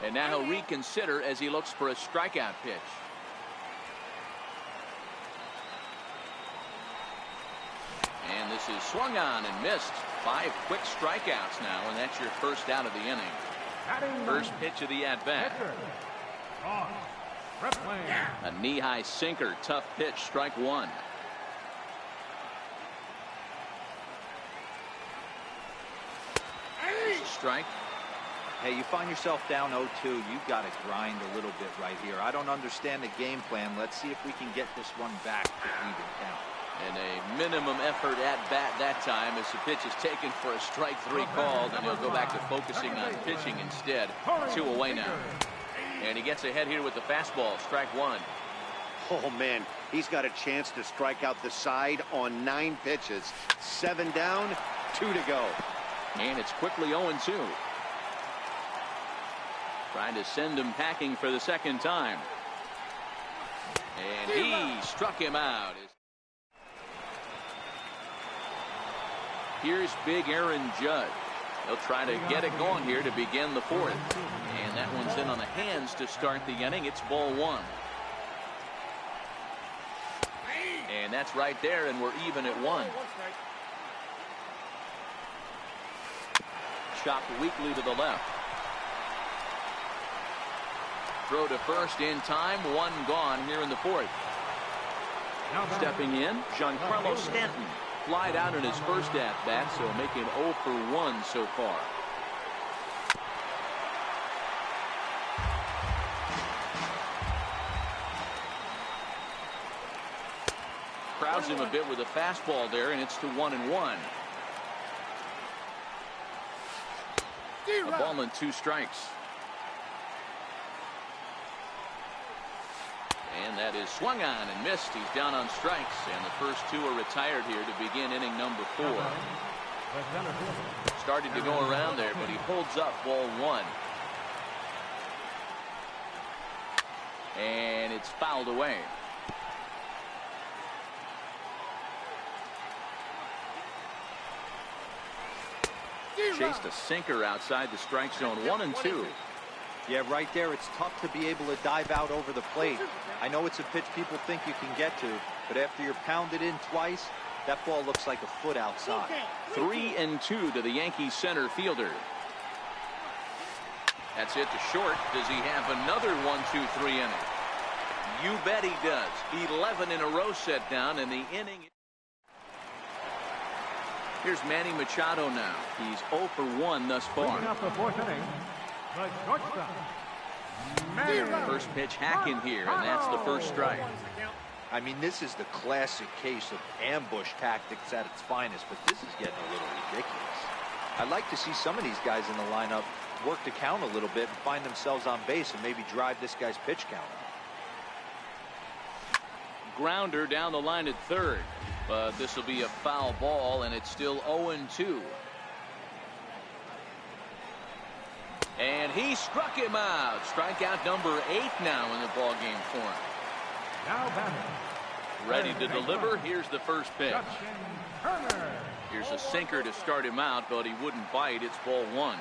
And now he'll reconsider as he looks for a strikeout pitch. And this is swung on and missed. 5 quick strikeouts now, and that's your first out of the inning. First pitch of the at-bat. A knee-high sinker, tough pitch, strike one. Strike. Hey, you find yourself down 0-2. You've got to grind a little bit right here. I don't understand the game plan. Let's see if we can get this one back to even count. And a minimum effort at bat that time as the pitch is taken for a strike 3 called, and he'll go back to focusing on pitching instead. 2 away now. And he gets ahead here with the fastball, strike 1. Oh, man, he's got a chance to strike out the side on 9 pitches. 7 down, 2 to go. And it's quickly 0-2. Trying to send him packing for the second time. And he struck him out. Here's big Aaron Judge. He'll try to get it going here to begin the 4th. And that one's in on the hands to start the inning. It's ball 1. And that's right there, and we're even at 1. Chopped weakly to the left. Throw to first in time. 1 gone here in the 4th. Stepping in, Giancarlo Stanton. Flied out in his first at-bat, so making 0 for 1 so far. Crowds him a bit with a fastball there, and it's to 1-1. A ball and 2 strikes. And that is swung on and missed. He's down on strikes, and the first 2 are retired here to begin inning number 4. Started to go around there, but he holds up ball 1. And it's fouled away. Chased a sinker outside the strike zone. 1-2. Yeah, right there, it's tough to be able to dive out over the plate. I know it's a pitch people think you can get to, but after you're pounded in twice, that ball looks like a foot outside. 3-2 to the Yankees center fielder. That's it to short. Does he have another 1-2-3 inning? You bet he does. 11 in a row set down in the inning. Here's Manny Machado now. He's 0 for 1 thus far. First pitch hacking here, and that's the first strike. I mean, this is the classic case of ambush tactics at its finest, but this is getting a little ridiculous. I'd like to see some of these guys in the lineup work the count a little bit and find themselves on base and maybe drive this guy's pitch count. Grounder down the line at third, but this will be a foul ball, and it's still 0-2. And he struck him out. Strikeout number 8 now in the ballgame form. Ready to deliver. Here's the first pitch. Here's a sinker to start him out, but he wouldn't bite. It's ball 1.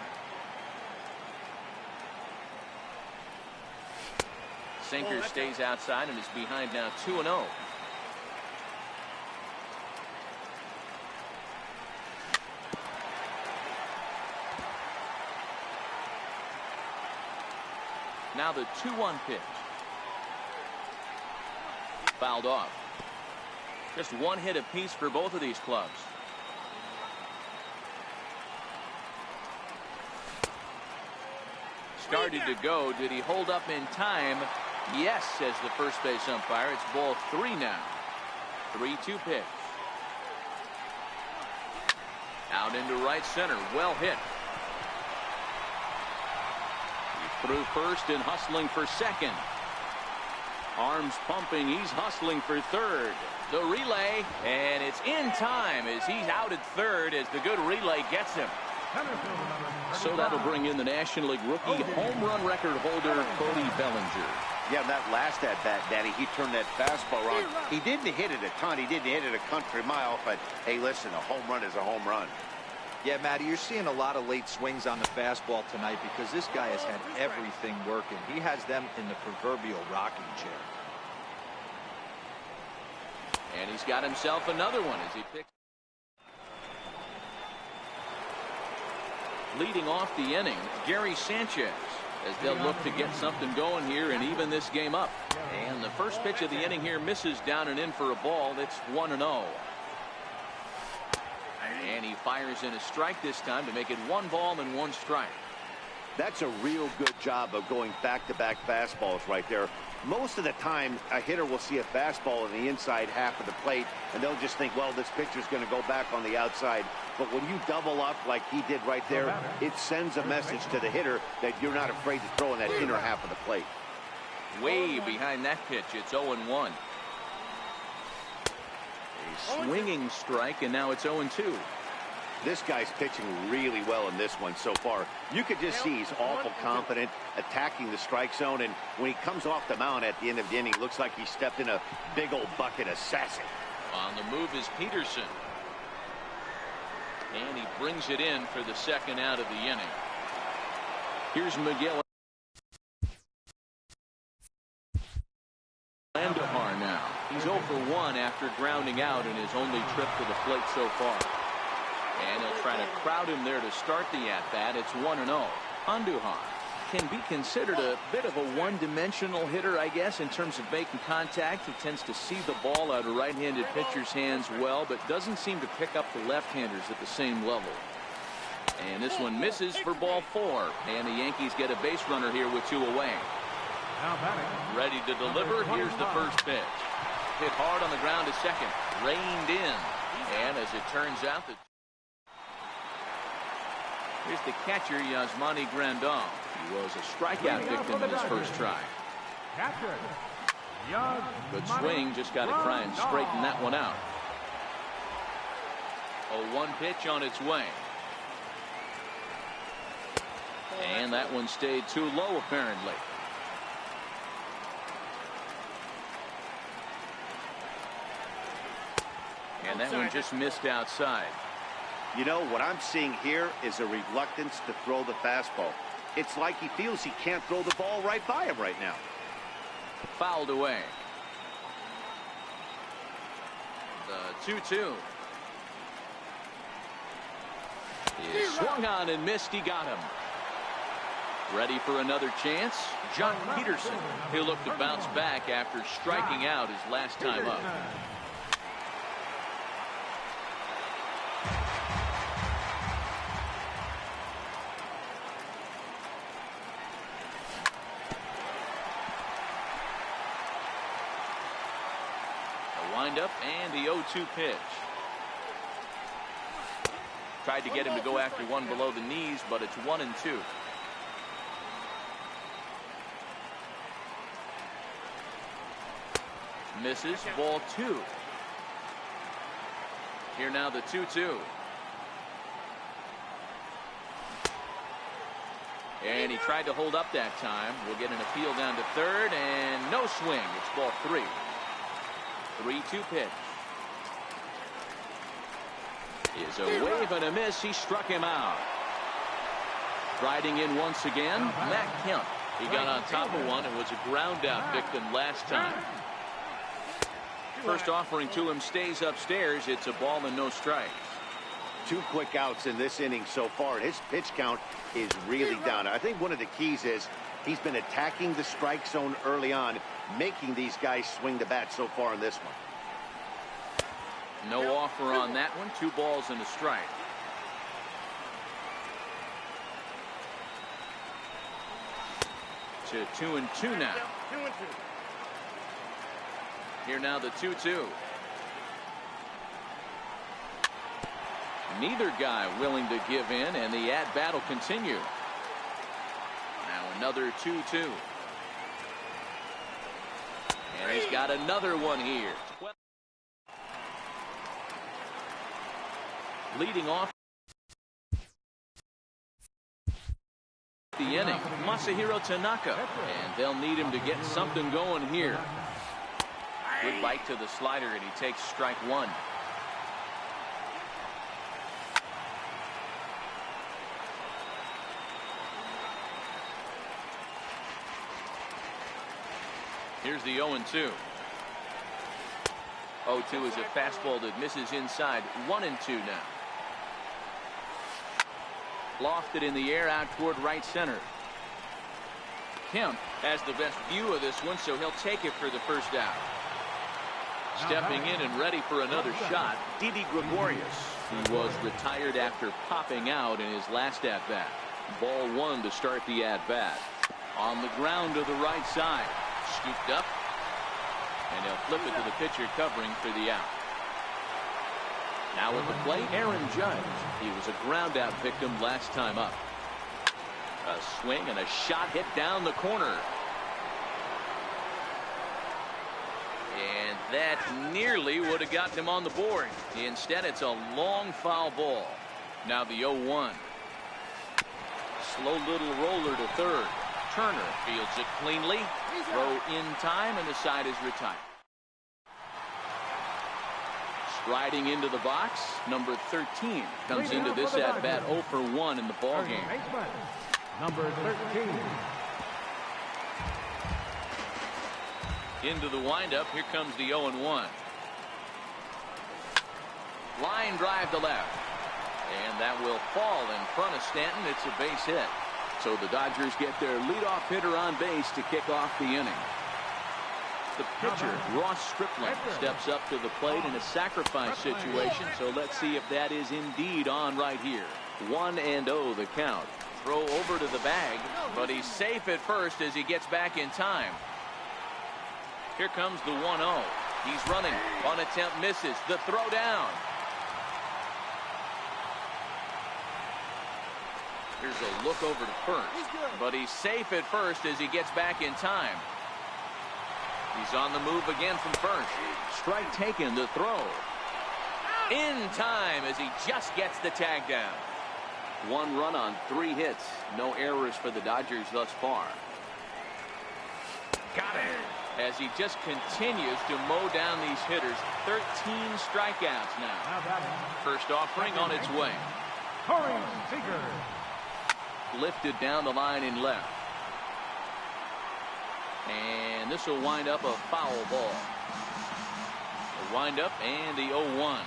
Sinker stays outside and is behind now 2-0. Now the 2-1 pitch. Fouled off. Just 1 hit apiece for both of these clubs. Started to go. Did he hold up in time? Yes, says the first base umpire. It's ball 3 now. 3-2 pitch. Out into right center. Well hit. Through first and hustling for second. Arms pumping. He's hustling for third. The relay, and it's in time as he's out at third as the good relay gets him. So that'll bring in the National League rookie home run record holder Cody Bellinger. Yeah, that last at bat, Daddy, he turned that fastball around. He didn't hit it a ton. He didn't hit it a country mile, but hey, listen, a home run is a home run. Yeah, Matty, you're seeing a lot of late swings on the fastball tonight because this guy has had everything working. He has them in the proverbial rocking chair. And he's got himself another one as he picks. Leading off the inning, Gary Sanchez, as they'll look to get something going here and even this game up. And the first pitch of the inning here misses down and in for a ball. It's 1-0. And he fires in a strike this time to make it 1 ball and 1 strike. That's a real good job of going back-to-back fastballs right there. Most of the time, a hitter will see a fastball in the inside half of the plate, and they'll just think, well, this pitcher's going to go back on the outside. But when you double up like he did right there, it sends a message to the hitter that you're not afraid to throw in that inner half of the plate. Way behind that pitch, it's 0-1. A swinging strike, and now it's 0-2. This guy's pitching really well in this one so far. You could just see he's awful confident attacking the strike zone, and when he comes off the mound at the end of the inning, looks like he stepped in a big old bucket of sassy. On the move is Peterson. And he brings it in for the second out of the inning. Here's Miguel Andujar now. He's 0 for 1 after grounding out in his only trip to the plate so far. And he'll try to crowd him there to start the at-bat. It's 1-0. Andujar can be considered a bit of a one-dimensional hitter, I guess, in terms of making contact. He tends to see the ball out of right-handed pitcher's hands well, but doesn't seem to pick up the left-handers at the same level. And this one misses for ball 4. And the Yankees get a base runner here with 2 away. Ready to deliver. Here's the first pitch. Hit hard on the ground to second. Reined in. And as it turns out, here's the catcher, Yasmani Grandal. He was a strikeout victim in his first try. Good swing, just got to try and straighten that one out. 0-1 pitch on its way. And that one stayed too low, apparently. And that one just missed outside. You know, what I'm seeing here is a reluctance to throw the fastball. It's like he feels he can't throw the ball right by him right now. Fouled away. The 2-2. He swung on and missed. He got him. Ready for another chance. John Peterson. He'll look to bounce back after striking out his last time up. Windup and the 0-2 pitch. Tried to get him to go after one below the knees, but it's 1-2. Misses. Ball 2. Here now the 2-2. And he tried to hold up that time. We'll get an appeal down to third, and no swing. It's ball 3. 3-2 pitch. Is a wave and a miss. He struck him out. Riding in once again, Matt Kemp. He got on top of one and was a ground out victim last time. First offering to him stays upstairs. It's a ball and no strikes. 2 quick outs in this inning so far. His pitch count is really down. I think one of the keys is he's been attacking the strike zone early on, making these guys swing the bat so far in this one. No offer on that one. 2 balls and a strike. To 2-2 now. Here now the 2-2. Neither guy willing to give in, and the at-bat will continue. Now another 2-2. And he's got another one here. Leading off the inning, Masahiro Tanaka. And they'll need him to get something going here. Good bite to the slider, and he takes strike 1. Here's the 0-2. 0-2 is a fastball that misses inside. 1-2 now. Lofted in the air out toward right center. Kemp has the best view of this one, so he'll take it for the first out. Stepping in and ready for another shot, Didi Gregorius. He was retired after popping out in his last at-bat. Ball one to start the at-bat. On the ground to the right side. Scooped up. And he'll flip it to the pitcher covering for the out. Now at the plate, Aaron Judge. He was a ground out victim last time up. A swing and a shot hit down the corner. And that nearly would have gotten him on the board. Instead, it's a long foul ball. Now the 0-1. Slow little roller to third. Turner fields it cleanly. Throw in time, and the side is retired. Striding into the box, number 13 comes into this at-bat 0 for 1 in the ballgame. Number 13. Into the windup, here comes the 0-1. Line drive to left. And that will fall in front of Stanton. It's a base hit. So the Dodgers get their leadoff hitter on base to kick off the inning. The pitcher, Ross Stripling, steps up to the plate in a sacrifice situation. So let's see if that is indeed on right here. 1-0 the count. Throw over to the bag, but he's safe at first as he gets back in time. Here comes the 1-0. He's running. One attempt misses. The throw down. Here's a look over to first, but he's safe at first as he gets back in time. He's on the move again from first. Strike taken, the throw. In time as he just gets the tag down. 1 run on 3 hits. No errors for the Dodgers thus far. Got it. As he just continues to mow down these hitters. 13 strikeouts now. First offering on its way. Lifted down the line in left. And this will wind up a foul ball. A wind up and the 0-1.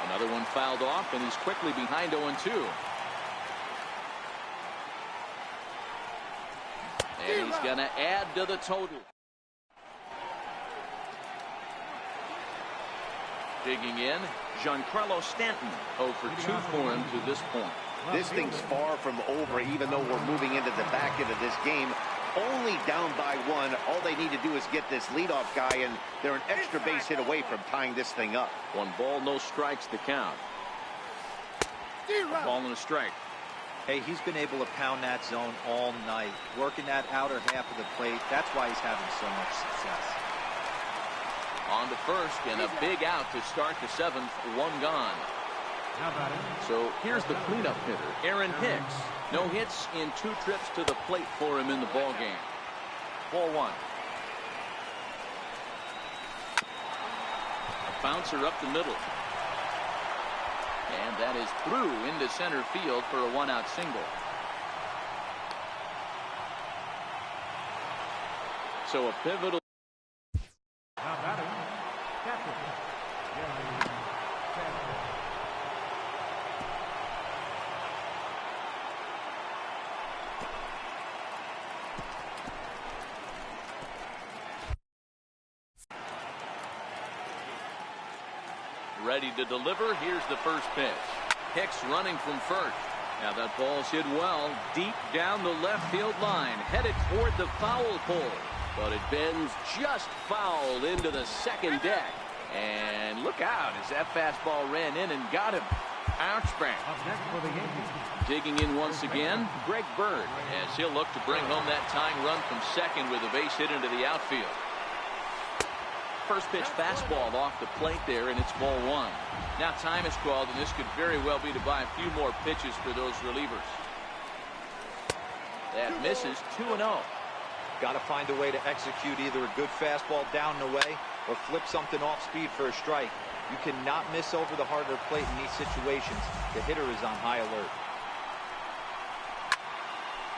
Another one fouled off, and he's quickly behind 0-2. And he's going to add to the total. Digging in, Giancarlo Stanton. 0 for 2 for him to this point. This thing's far from over, even though we're moving into the back end of this game. Only down by 1. All they need to do is get this leadoff guy, and they're an extra base hit away from tying this thing up. 1 ball, no strikes to count. Ball and a strike. Hey, he's been able to pound that zone all night, working that outer half of the plate. That's why he's having so much success. On to first, and a big out to start the 7th. 1 gone. So here's the cleanup hitter, Aaron Hicks. No hits in 2 trips to the plate for him in the ball game. Ball 1. A bouncer up the middle. And that is through into center field for a 1-out single. So a pivotal. Ready to deliver. Here's the first pitch. Hicks running from first. Now that ball's hit well deep down the left field line, headed toward the foul pole, but it bends just foul into the second deck. And look out as that fastball ran in and got him. Ouch bang. Digging in once again, Greg Bird, as he'll look to bring home that tying run from second with a base hit into the outfield. First pitch fastball off the plate there, and it's ball 1. Now time is called, and this could very well be to buy a few more pitches for those relievers. That misses. 2-0. Got to find a way to execute either a good fastball down and away or flip something off speed for a strike. You cannot miss over the harder plate in these situations. The hitter is on high alert.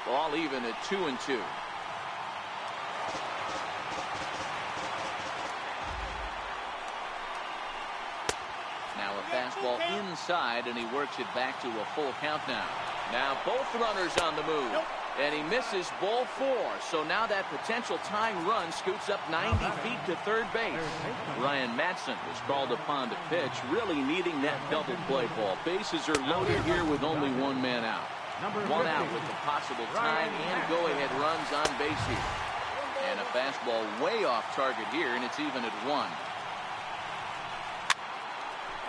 All even at 2-2. Now a fastball inside, and he works it back to a full count now. Now both runners on the move. And he misses ball 4. So now that potential tying run scoots up 90 feet to third base. Ryan Madsen was called upon to pitch, really needing that double play ball. Bases are loaded here with only one man out. One out with the possible time and go-ahead runs on base here. And a fastball way off target here, and it's even at 1.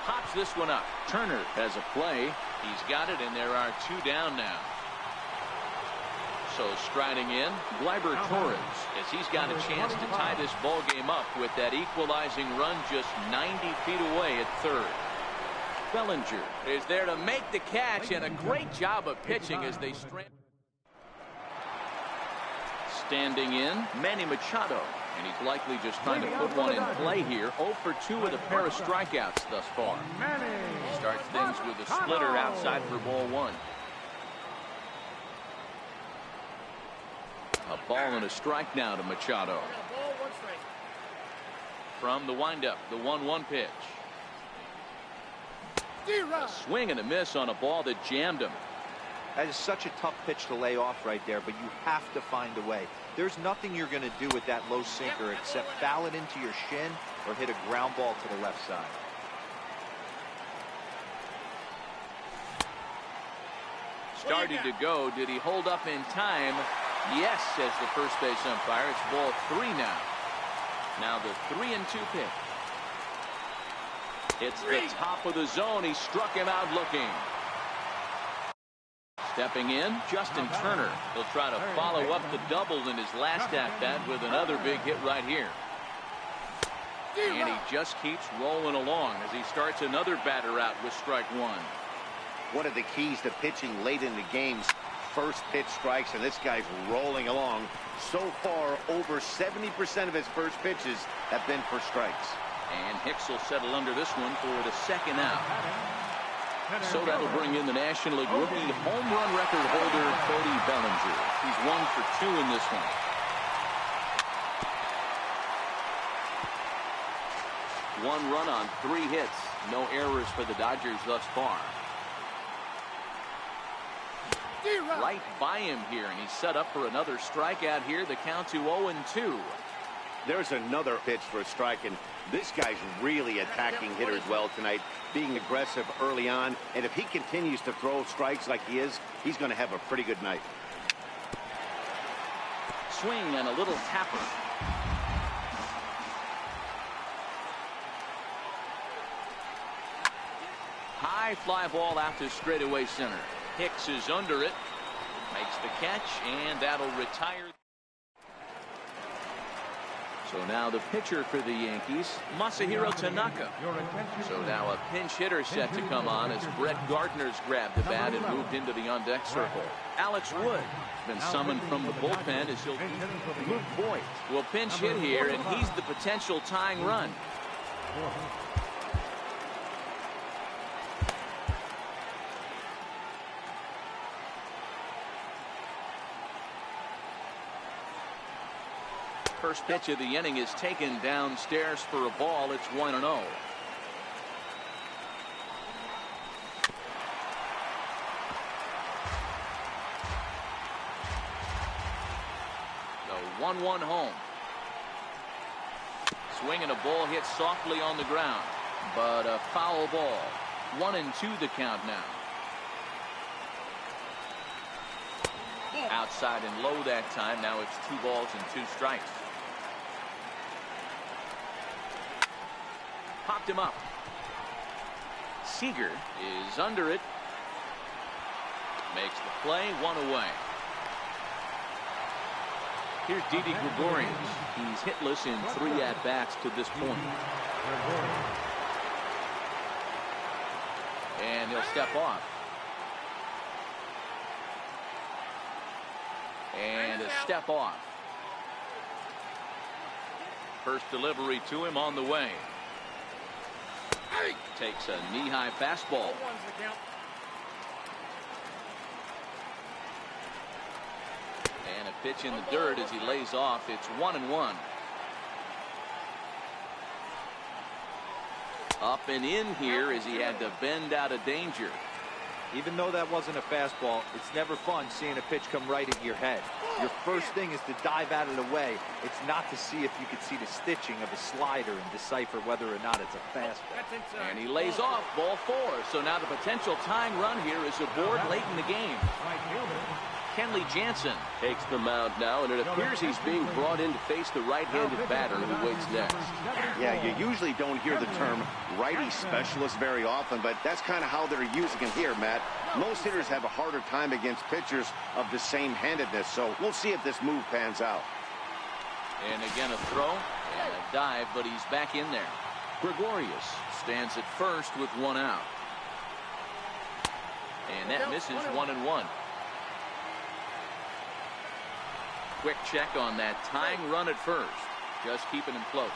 Pops this one up. Turner has a play. He's got it, and there are 2 down now. So striding in, Gleyber Torres, as he's got a chance to tie this ball game up with that equalizing run just 90 feet away at third. Bellinger is there to make the catch, and a great job of pitching as they strand. Standing in, Manny Machado, and he's likely just trying to put one in play here. 0 for 2 with a pair of strikeouts thus far. He starts things with a splitter outside for ball 1. A ball and a strike now to Machado. From the windup, the 1-1 pitch. A swing and a miss on a ball that jammed him. That is such a tough pitch to lay off right there, but you have to find a way. There's nothing you're going to do with that low sinker except foul it into your shin or hit a ground ball to the left side. Starting to go. Did he hold up in time? Yes, says the first base umpire. It's ball 3 now. Now the 3-2 pitch. It's the top of the zone. He struck him out looking. Stepping in, Justin Turner. He'll try to follow up the double in his last at-bat with another big hit right here. And he just keeps rolling along as he starts another batter out with strike 1. One of the keys to pitching late in the games, first pitch strikes, and this guy's rolling along. So far, over 70% of his first pitches have been for strikes. And Hicks will settle under this one for the second out. So that'll bring in the National League rookie home run record holder, Cody Bellinger. He's 1 for 2 in this one. One run on 3 hits. No errors for the Dodgers thus far. Right by him here, and he's set up for another strikeout here. The count to 0-2. There's another pitch for a strike, and this guy's really attacking hitters well tonight, being aggressive early on, and if he continues to throw strikes like he is, he's going to have a pretty good night. Swing and a little tapper. High fly ball out to straightaway center. Hicks is under it, makes the catch, and that'll retire. So now the pitcher for the Yankees, Masahiro Tanaka. So now a pinch hitter set to come on as Brett Gardner's grabbed the bat and moved into the on-deck circle. Alex Wood has been summoned from the bullpen as he'll Luke Voigt will pinch hit here, and he's the potential tying run. First pitch of the inning is taken downstairs for a ball. It's 1-0. The 1-1 home. Swing and a ball hit softly on the ground, but a foul ball. 1-2 the count now. Outside and low that time. Now it's 2 balls and 2 strikes. Popped him up. Seager is under it. Makes the play, 1 away. Here's Didi Gregorius. He's hitless in 3 at-bats to this point. And he'll step off. And a step off. First delivery to him on the way. Takes a knee-high fastball. Pitch in the dirt as he lays off. It's 1-1. Up and in here as he had to bend out of danger. Even though that wasn't a fastball, it's never fun seeing a pitch come right at your head. Your first thing is to dive out of the way. It's not to see if you could see the stitching of a slider and decipher whether or not it's a fastball. And he lays off, ball 4. So now the potential tying run here is aboard late in the game. Kenley Jansen takes the mound now, and it appears he's being brought in to face the right-handed batter who waits next. Yeah, you usually don't hear the term righty specialist very often, but that's kind of how they're using him here, Matt. Most hitters have a harder time against pitchers of the same handedness, so we'll see if this move pans out. And again a throw and a dive, but he's back in there. Gregorius stands at first with 1 out. And that misses 1-1. Quick check on that tying run at first. Just keeping him close.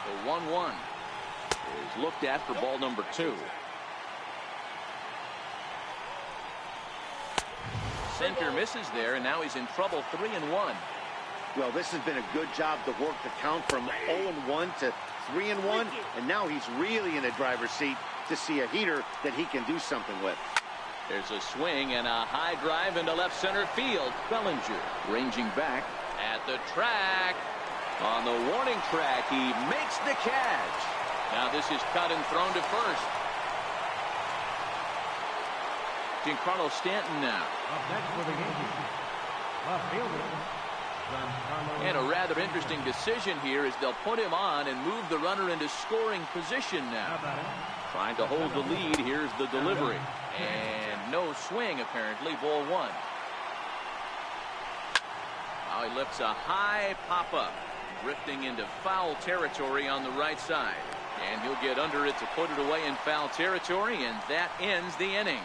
The 1-1 is looked at for ball number 2. Center misses there, and now he's in trouble. 3-1. Well, this has been a good job to work the count from 0-1 to 3-1, and now he's really in the driver's seat to see a heater that he can do something with. There's a swing and a high drive into left center field. Bellinger ranging back at the track. On the warning track, he makes the catch. Now this is cut and thrown to first. Giancarlo Stanton now. Up next for the Yankees, left fielder, Giancarlo. And a rather interesting decision here is they'll put him on and move the runner into scoring position now. Trying to hold the lead. Here's the delivery. And no swing, apparently. Ball 1. Now he lifts a high pop-up, drifting into foul territory on the right side. And he'll get under it to put it away in foul territory, and that ends the inning.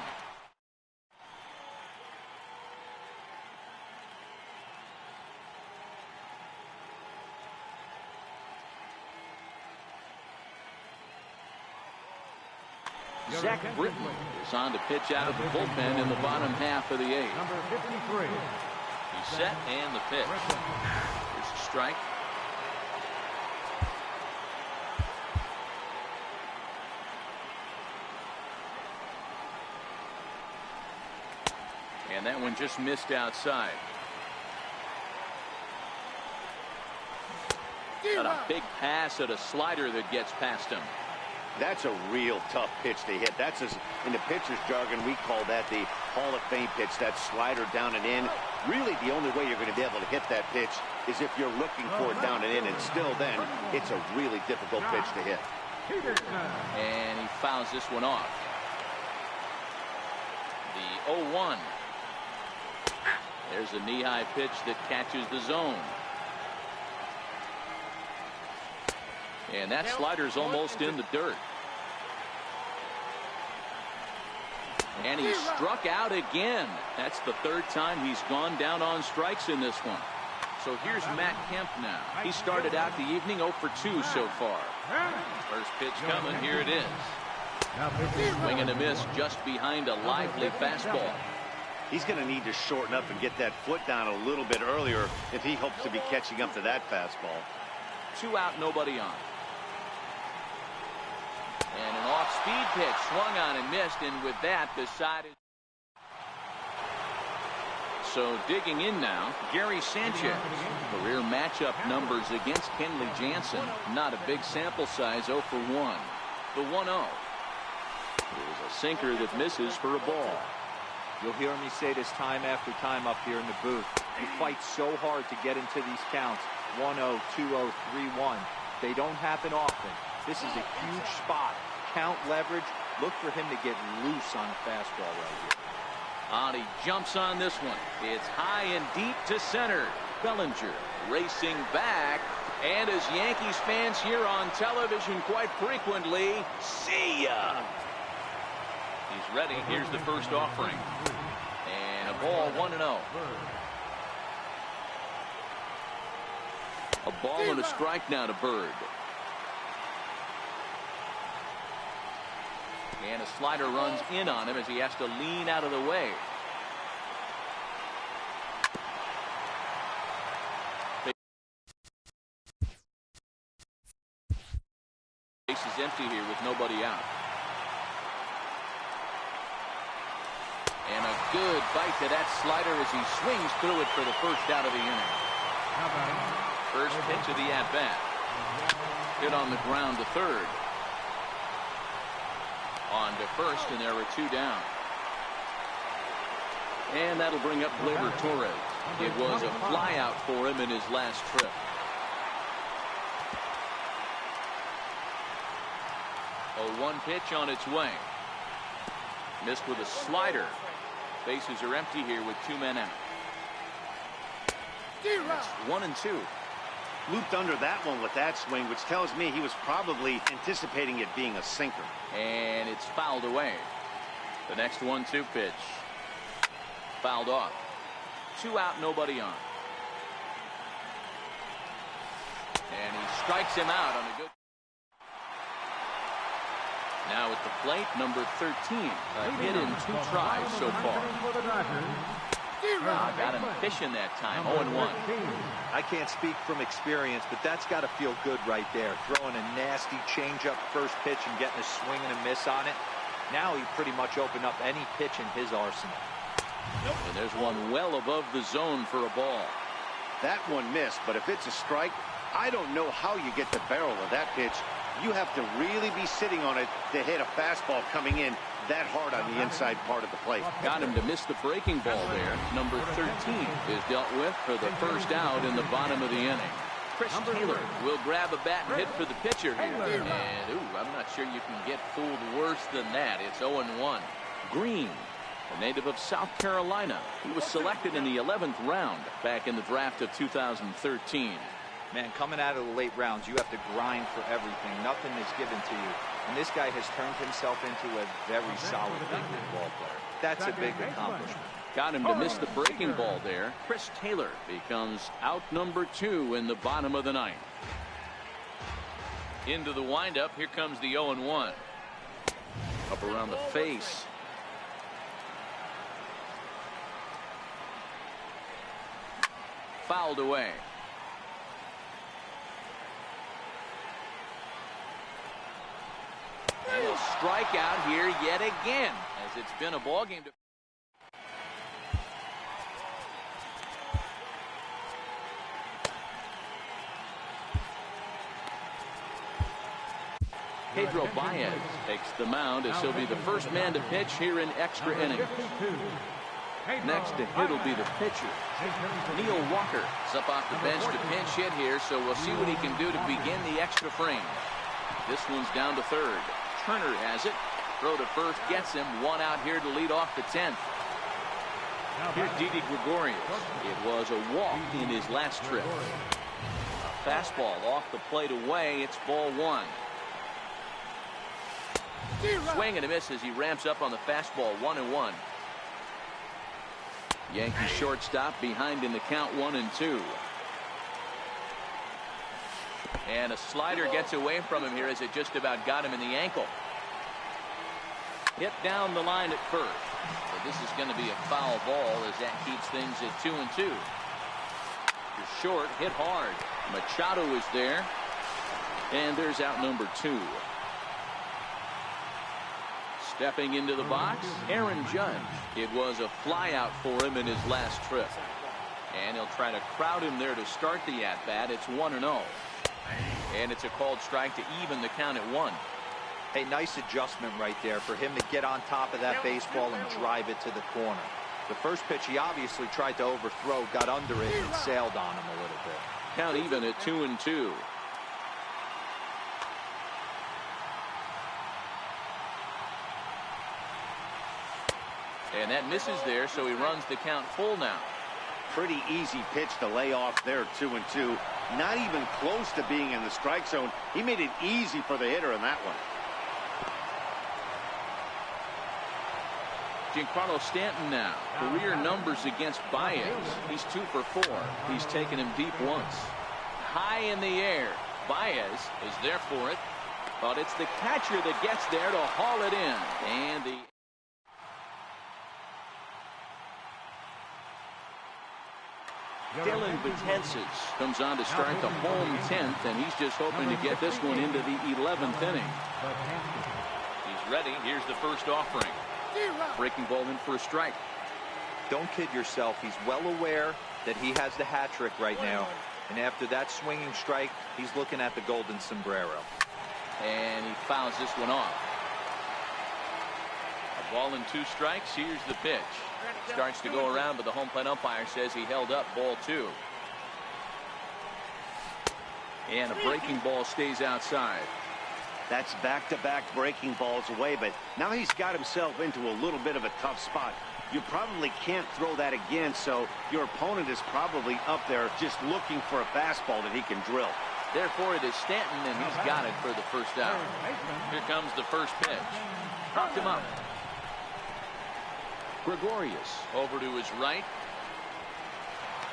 Zach Britton is on to pitch out of the bullpen in the bottom half of the 8th. Number 53. He's set and the pitch. Here's a strike. And that one just missed outside. Got a big pass at a slider that gets past him. That's a real tough pitch to hit. That's in the pitcher's jargon, we call that the Hall of Fame pitch, that slider down and in. Really, the only way you're going to be able to hit that pitch is if you're looking for it down and in, and still then, it's a really difficult pitch to hit. And he fouls this one off. The 0-1. There's a knee-high pitch that catches the zone. And that slider's almost in the dirt. And he struck out again. That's the 3rd time he's gone down on strikes in this one. So here's Matt Kemp now. He started out the evening 0 for 2 so far. First pitch coming. Here it is. Swing and a miss just behind a lively fastball. He's going to need to shorten up and get that foot down a little bit earlier if he hopes to be catching up to that fastball. 2 out, nobody on. And an off-speed pitch swung on and missed, and with that decided. So digging in now, Gary Sanchez. Career matchup numbers against Kenley Jansen. Not a big sample size, 0 for 1. The 1-0. There's a sinker that misses for a ball. You'll hear me say this time after time up here in the booth. You fight so hard to get into these counts. 1-0, 2-0, 3-1. They don't happen often. This is a huge spot. Count leverage. Look for him to get loose on a fastball right here. And he jumps on this one. It's high and deep to center. Bellinger racing back. And as Yankees fans hear on television quite frequently, see ya! He's ready. Here's the first offering. And a ball, 1-0. A ball and a strike now to Bird. And a slider runs in on him as he has to lean out of the way. empty here with nobody out. And a good bite to that slider as he swings through it for the first out of the inning. First pitch of the at-bat. Hit on the ground to third. On to first, and there are 2 down. And that'll bring up Gleyber Torres. It was a flyout for him in his last trip. A 1 pitch on its way. Missed with a slider. Bases are empty here with 2 men out. That's 1-2. Looped under that one with that swing, which tells me he was probably anticipating it being a sinker. And it's fouled away. The next 1-2 pitch. Fouled off. 2 out, nobody on. And he strikes him out on a good. Now at the plate, number 13. A hit in 2 tries so far. Got him fishing that time. 0-1. I can't speak from experience, but that's got to feel good right there. Throwing a nasty changeup first pitch and getting a swing and a miss on it. Now he pretty much opened up any pitch in his arsenal. And there's one well above the zone for a ball. That one missed, but if it's a strike, I don't know how you get the barrel of that pitch. You have to really be sitting on it to hit a fastball coming in that hard on the inside part of the plate. Got him to miss the breaking ball there. Number 13 is dealt with for the first out in the bottom of the inning. Chris Taylor will grab a bat and hit for the pitcher here. And, I'm not sure you can get fooled worse than that. It's 0-1. Green, a native of South Carolina. He was selected in the 11th round back in the draft of 2013. Man, coming out of the late rounds, you have to grind for everything. Nothing is given to you. And this guy has turned himself into a very solid big league ball player. That's a big accomplishment. Got him to miss the breaking ball there. Chris Taylor becomes out number 2 in the bottom of the 9th. Into the windup. Here comes the 0-1. Up around the face. Fouled away. And a strikeout here yet again, as it's been a ball game. Pedro Baez takes the mound as he'll be the first man to pitch here in extra innings. Next to hit will be the pitcher. Neil Walker is up off the bench to pinch hit here, so we'll see what he can do to begin the extra frame. This one's down to third. Turner has it. Throw to first gets him. 1 out here to lead off the 10th. Here's Didi Gregorius. It was a walk in his last trip. A fastball off the plate away. It's ball 1. Swing and a miss as he ramps up on the fastball. 1-1. Yankee shortstop behind in the count. 1-2. And a slider gets away from him here as it just about got him in the ankle. Hit down the line at first. So this is going to be a foul ball as that keeps things at 2-2. You're short, hit hard. Machado is there. And there's out number 2. Stepping into the box, Aaron Judge. It was a flyout for him in his last trip. And he'll try to crowd him there to start the at-bat. It's 1-0. And it's a called strike to even the count at 1. Hey, nice adjustment right there for him to get on top of that baseball and drive it to the corner. The first pitch he obviously tried to overthrow, got under it, and sailed on him a little bit. Count even at 2-2. And that misses there, so he runs the count full now. Pretty easy pitch to lay off there, 2-2. Not even close to being in the strike zone. He made it easy for the hitter in that one. Giancarlo Stanton now. Career numbers against Baez. He's 2 for 4. He's taken him deep once. High in the air. Baez is there for it. But it's the catcher that gets there to haul it in. And the Dylan Betances comes on to start the home 10th, and he's just hoping to get this one into the 11th inning. He's ready. Here's the first offering. Breaking ball in for a strike. Don't kid yourself. He's well aware that he has the hat trick right now. And after that swinging strike, he's looking at the golden sombrero. And he fouls this one off. A ball and 2 strikes. Here's the pitch. Starts to go around, but the home plate umpire says he held up ball 2. And a breaking ball stays outside. That's back-to-back breaking balls away, but now he's got himself into a little bit of a tough spot. You probably can't throw that again, so your opponent is probably up there just looking for a fastball that he can drill. Therefore, it is Stanton, and he's got it for the first out. Here comes the first pitch. Popped him up. Gregorius over to his right.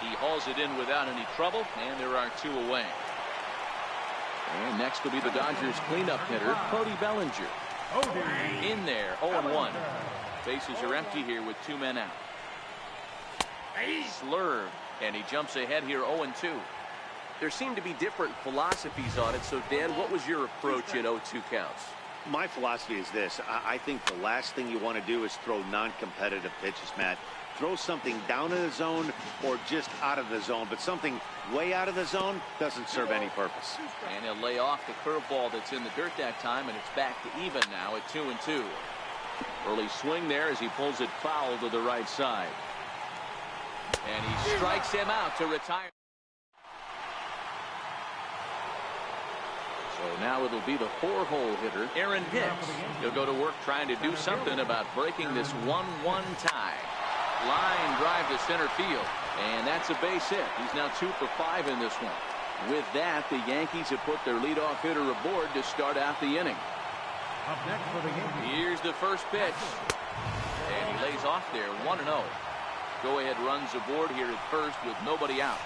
He hauls it in without any trouble, and there are 2 away. And next will be the Dodgers cleanup hitter, Cody Bellinger. In there, 0-1. Bases are empty here with 2 men out. Slurve, and he jumps ahead here 0-2. There seem to be different philosophies on it. So, Dan, what was your approach at 0-2 counts? My philosophy is this. I think the last thing you want to do is throw non-competitive pitches, Matt. Throw something down in the zone or just out of the zone, but something way out of the zone doesn't serve any purpose. And he'll lay off the curveball that's in the dirt that time, and it's back to even now at 2-2. Early swing there as he pulls it foul to the right side. And he strikes him out to retire. So now it'll be the 4-hole hitter, Aaron Hicks. He'll go to work trying to do something about breaking this 1-1 tie. Line drive to center field, and that's a base hit. He's now 2 for 5 in this one. With that, the Yankees have put their leadoff hitter aboard to start out the inning. Up next for the Yankees. Here's the first pitch, and he lays off there 1-0. Go-ahead runs aboard here at first with nobody out,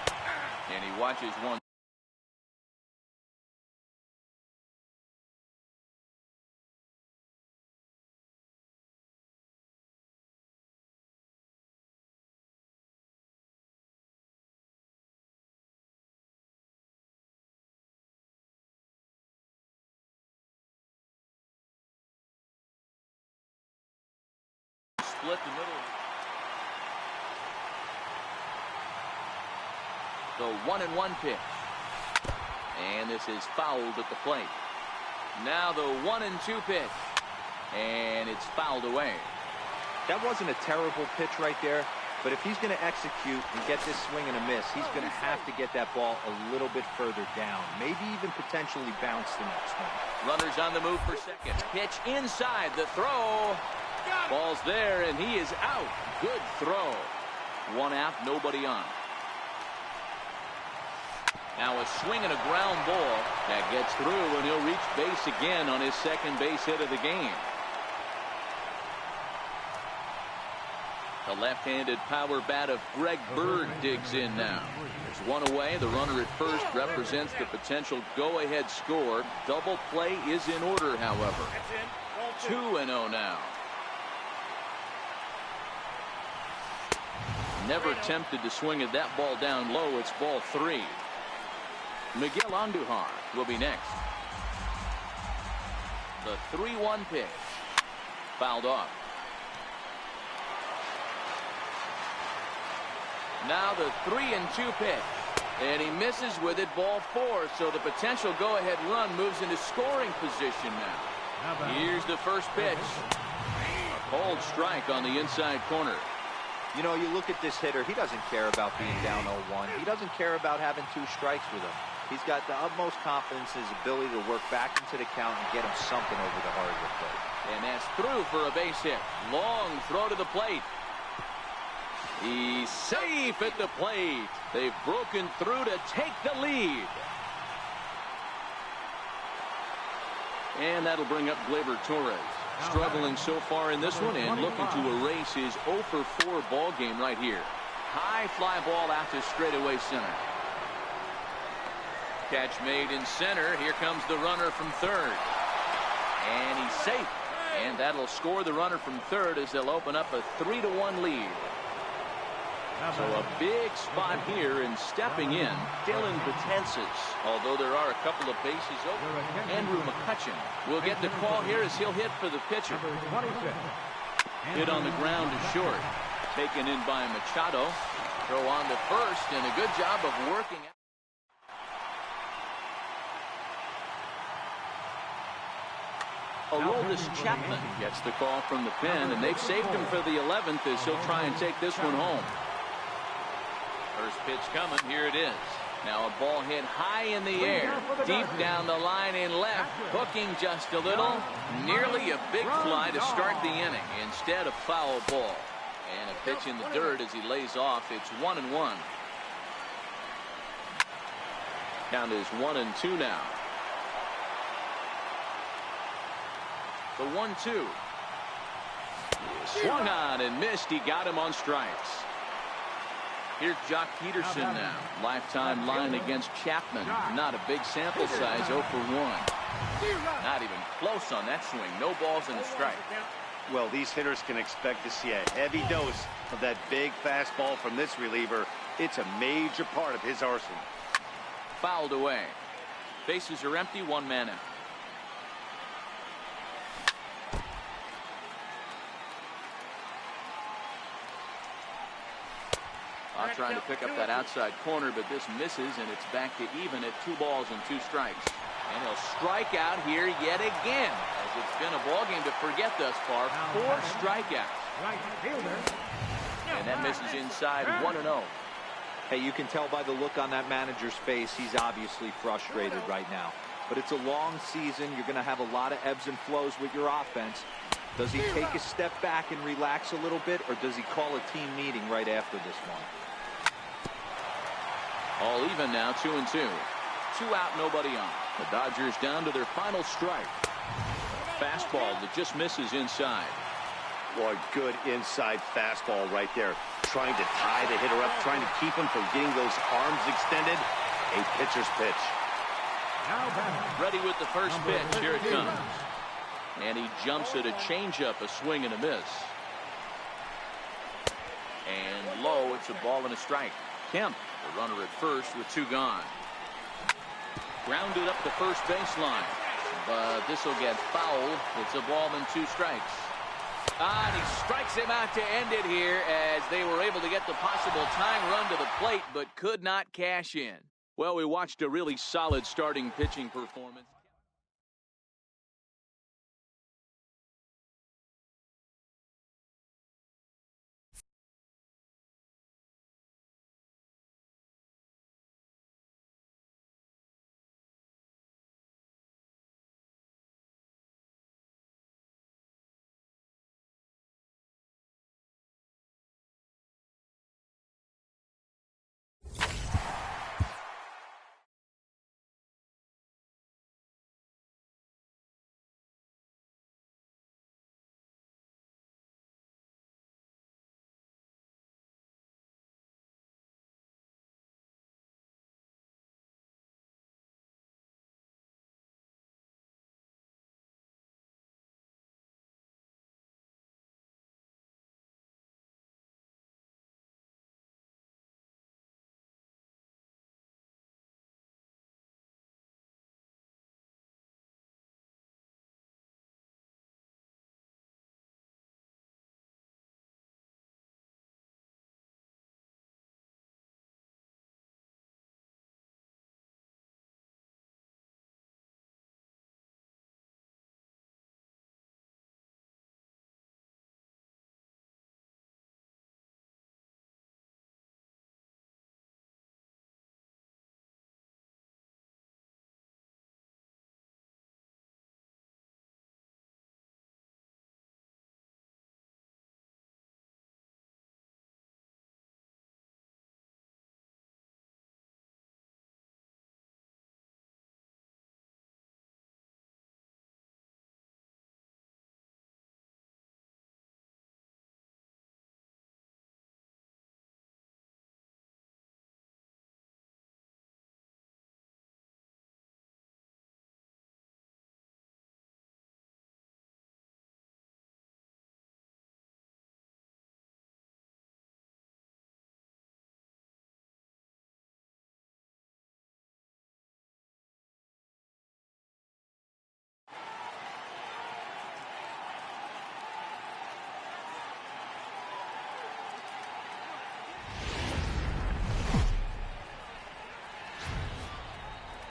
and he watches one. Split the middle. The 1-1 pitch. And this is fouled at the plate. Now the 1-2 pitch. And it's fouled away. That wasn't a terrible pitch right there, but if he's going to execute and get this swing and a miss, he's going to have to get that ball a little bit further down. Maybe even potentially bounce the next one. Runners on the move for second. Pitch inside. The throw. Ball's there, and he is out. Good throw. 1 out, nobody on. Now a swing and a ground ball that gets through, and he'll reach base again on his second base hit of the game. The left-handed power bat of Greg Bird digs in now. There's 1 away. The runner at first represents the potential go-ahead score. Double play is in order, however. 2-0 now. Never tempted to swing at that ball down low. It's ball 3. Miguel Andujar will be next. The 3-1 pitch. Fouled off. Now the 3-2 pitch. And he misses with it, ball 4. So the potential go-ahead run moves into scoring position now. Here's the first pitch. A cold strike on the inside corner. You know, you look at this hitter, he doesn't care about being down 0-1. He doesn't care about having 2 strikes with him. He's got the utmost confidence in his ability to work back into the count and get him something over the hardwood plate. And that's through for a base hit. Long throw to the plate. He's safe at the plate. They've broken through to take the lead. And that'll bring up Gleyber Torres. Struggling so far in this one and looking to erase his 0 for 4 ball game right here. High fly ball out to straightaway center. Catch made in center. Here comes the runner from third. And he's safe. And that'll score the runner from third as they'll open up a 3-1 lead. So a big spot here, and stepping in, Dylan Betances. Although there are a couple of bases open, Andrew McCutcheon will get the call here as he'll hit for the pitcher. Hit on the ground to short. Taken in by Machado. Throw on to first, and a good job of working. Aroldis Chapman gets the call from the pen, and they've saved him for the 11th as he'll try and take this one home. First pitch coming. Here it is. Now a ball hit high in the air, deep down the line in left, hooking just a little. Nearly a big fly to start the inning. Instead, a foul ball. And a pitch in the dirt as he lays off. It's 1-1. Count is 1-2 now. The 1-2. Swung on and missed. He got him on strikes. Here's Jock Peterson now. Lifetime line against Chapman. Not a big sample size, 0 for 1. Not even close on that swing. No balls and a strike. Well, these hitters can expect to see a heavy dose of that big fastball from this reliever. It's a major part of his arsenal. Fouled away. Bases are empty, one man out. Trying to pick up that outside corner, but this misses, and it's back to even at 2 balls and 2 strikes. And he'll strike out here yet again, as it's been a ball game to forget thus far. 4 strikeouts. And that misses inside. 1-0. Hey, you can tell by the look on that manager's face, he's obviously frustrated right now. But it's a long season. You're going to have a lot of ebbs and flows with your offense. Does he take a step back and relax a little bit, or does he call a team meeting right after this one? All even now, 2-2. 2 out, nobody on. The Dodgers down to their final strike. Fastball that just misses inside. Boy, good inside fastball right there. Trying to tie the hitter up, trying to keep him from getting those arms extended. A pitcher's pitch. Ready with the first pitch. Here it comes. And he jumps at a changeup, a swing and a miss. And low, it's a ball and a strike. Kemp, the runner at first with 2 gone. Grounded up the first baseline. But this will get foul. It's a ball and 2 strikes. And he strikes him out to end it here, as they were able to get the possible time run to the plate, but could not cash in. Well, we watched a really solid starting pitching performance.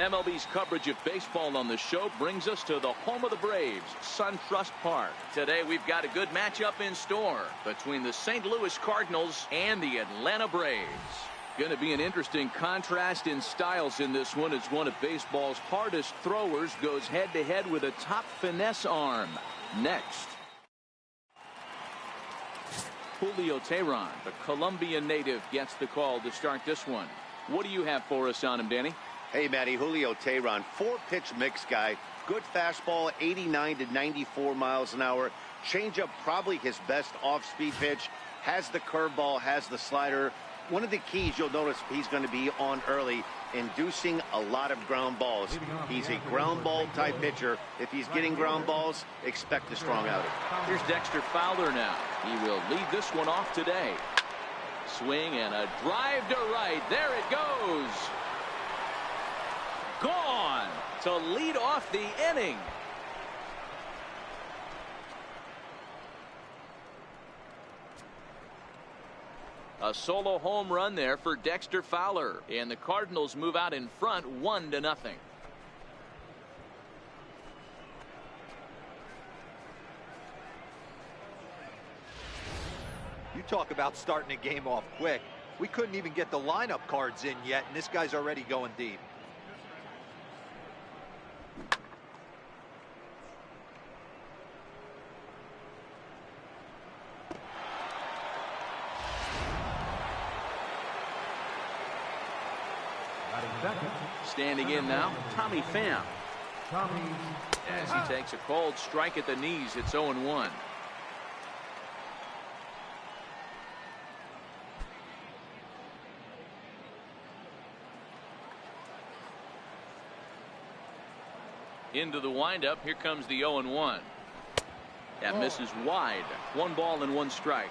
MLB's coverage of baseball on the show brings us to the home of the Braves, SunTrust Park. Today we've got a good matchup in store between the St. Louis Cardinals and the Atlanta Braves. Going to be an interesting contrast in styles in this one, as one of baseball's hardest throwers goes head-to-head with a top finesse arm. Next. Julio Teheran, the Colombian native, gets the call to start this one. What do you have for us on him, Danny? Hey, Matty, Julio Teheran, 4-pitch mix guy. Good fastball, 89 to 94 miles an hour. Changeup, probably his best off-speed pitch. Has the curveball, has the slider. One of the keys you'll notice he's going to be on early, inducing a lot of ground balls. He's a ground ball type pitcher. If he's getting ground balls, expect a strong outing. Here's Dexter Fowler now. He will lead this one off today. Swing and a drive to right. There it goes. Gone to lead off the inning. A solo home run there for Dexter Fowler, and the Cardinals move out in front 1-0. You talk about starting a game off quick. We couldn't even get the lineup cards in yet, and this guy's already going deep. Standing in now, Tommy Pham. As he takes a cold strike at the knees, it's 0-1. Into the windup, here comes the 0-1. That misses wide. 1 ball and 1 strike.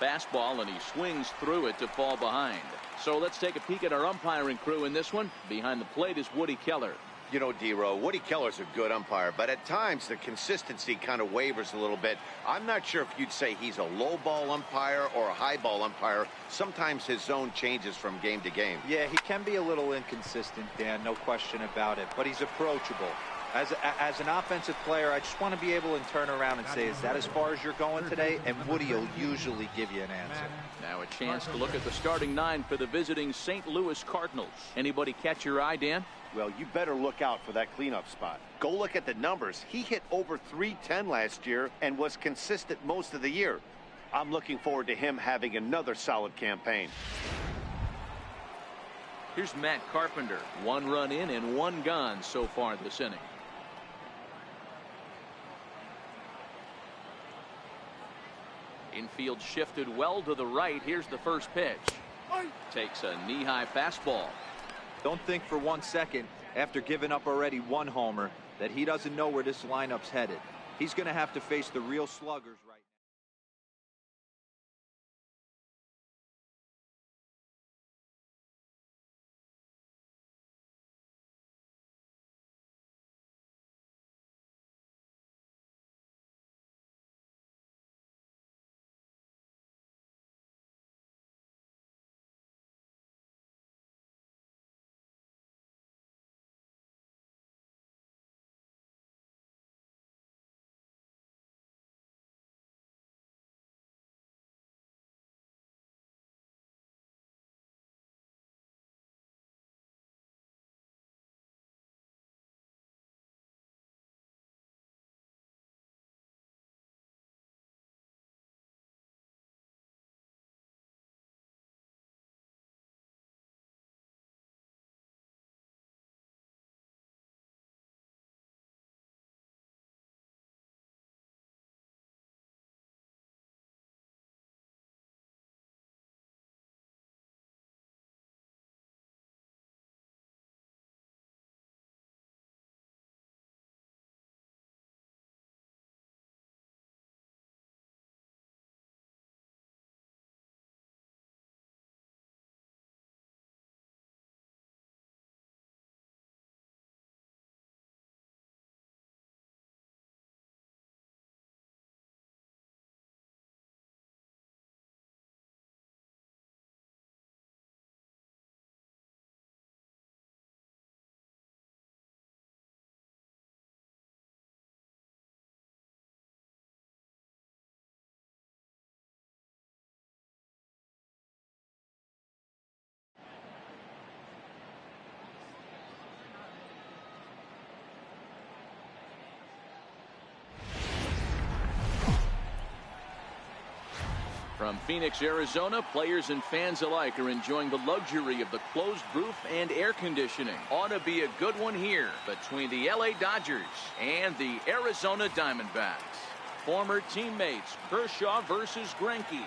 Fastball, and he swings through it to fall behind. So let's take a peek at our umpiring crew in this one. Behind the plate is Woody Keller. You know, D-Row, Woody Keller's a good umpire, but at times the consistency kind of wavers a little bit. I'm not sure if you'd say he's a low ball umpire or a high ball umpire. Sometimes his zone changes from game to game. Yeah, he can be a little inconsistent, Dan, no question about it, but he's approachable. As an offensive player, I just want to be able to turn around and say, is that as far as you're going today? And Woody will usually give you an answer. Now a chance to look at the starting 9 for the visiting St. Louis Cardinals. Anybody catch your eye, Dan? Well, you better look out for that cleanup spot. Go look at the numbers. He hit over .310 last year and was consistent most of the year. I'm looking forward to him having another solid campaign. Here's Matt Carpenter. 1 run in and 1 gone so far this inning. Infield shifted well to the right. Here's the first pitch. Takes a knee-high fastball. Don't think for 1 second, after giving up already 1 homer, that he doesn't know where this lineup's headed. He's going to have to face the real sluggers right From Phoenix, Arizona, players and fans alike are enjoying the luxury of the closed roof and air conditioning. Ought to be a good one here between the LA Dodgers and the Arizona Diamondbacks. Former teammates Kershaw versus Greinke.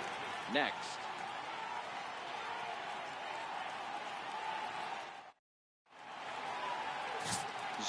Next.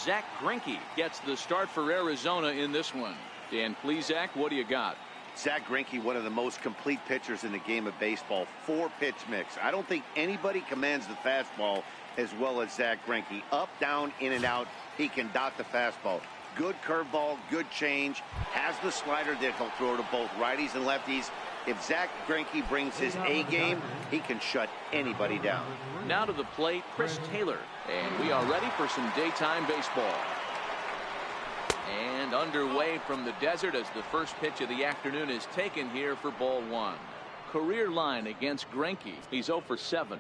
Zach Greinke gets the start for Arizona in this one. Dan Plesac, what do you got? Zach Greinke, one of the most complete pitchers in the game of baseball. 4-pitch mix. I don't think anybody commands the fastball as well as Zach Greinke. Up, down, in and out. He can dot the fastball. Good curveball, good change. Has the slider that he'll throw to both righties and lefties. If Zach Greinke brings his A game, he can shut anybody down. Now to the plate, Chris Taylor. And we are ready for some daytime baseball. And underway from the desert as the first pitch of the afternoon is taken here for ball one. Career line against Greinke. He's 0 for 7.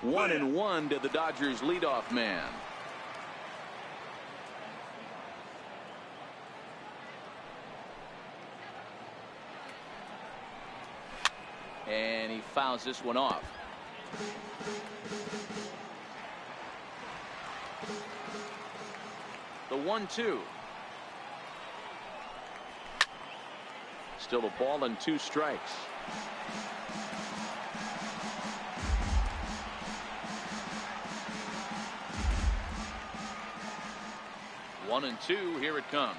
One and one to the Dodgers leadoff man. And he fouls this one off. The 1-2. Still a ball and 2 strikes. One and 2. Here it comes.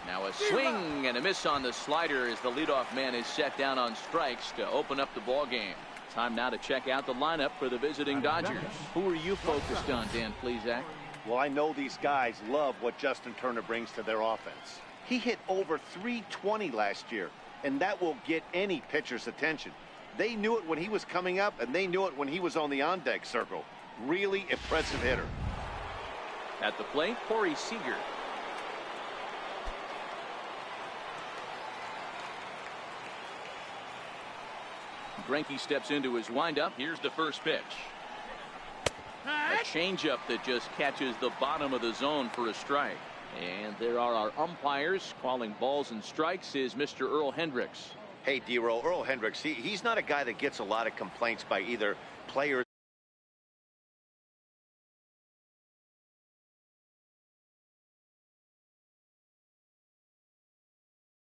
Now a swing and a miss on the slider as the leadoff man is set down on strikes to open up the ball game. Time now to check out the lineup for the visiting Dodgers. Who are you focused on, Dan Plesac? Well, I know these guys love what Justin Turner brings to their offense. He hit over 320 last year, and that will get any pitcher's attention. They knew it when he was coming up, and they knew it when he was on the on-deck circle. Really impressive hitter. At the plate, Corey Seager. Greinke steps into his windup. Here's the first pitch. A changeup that just catches the bottom of the zone for a strike. And there are our umpires calling balls and strikes is Mr. Earl Hendricks. Hey, D-Roll, Earl Hendricks, he's not a guy that gets a lot of complaints by either players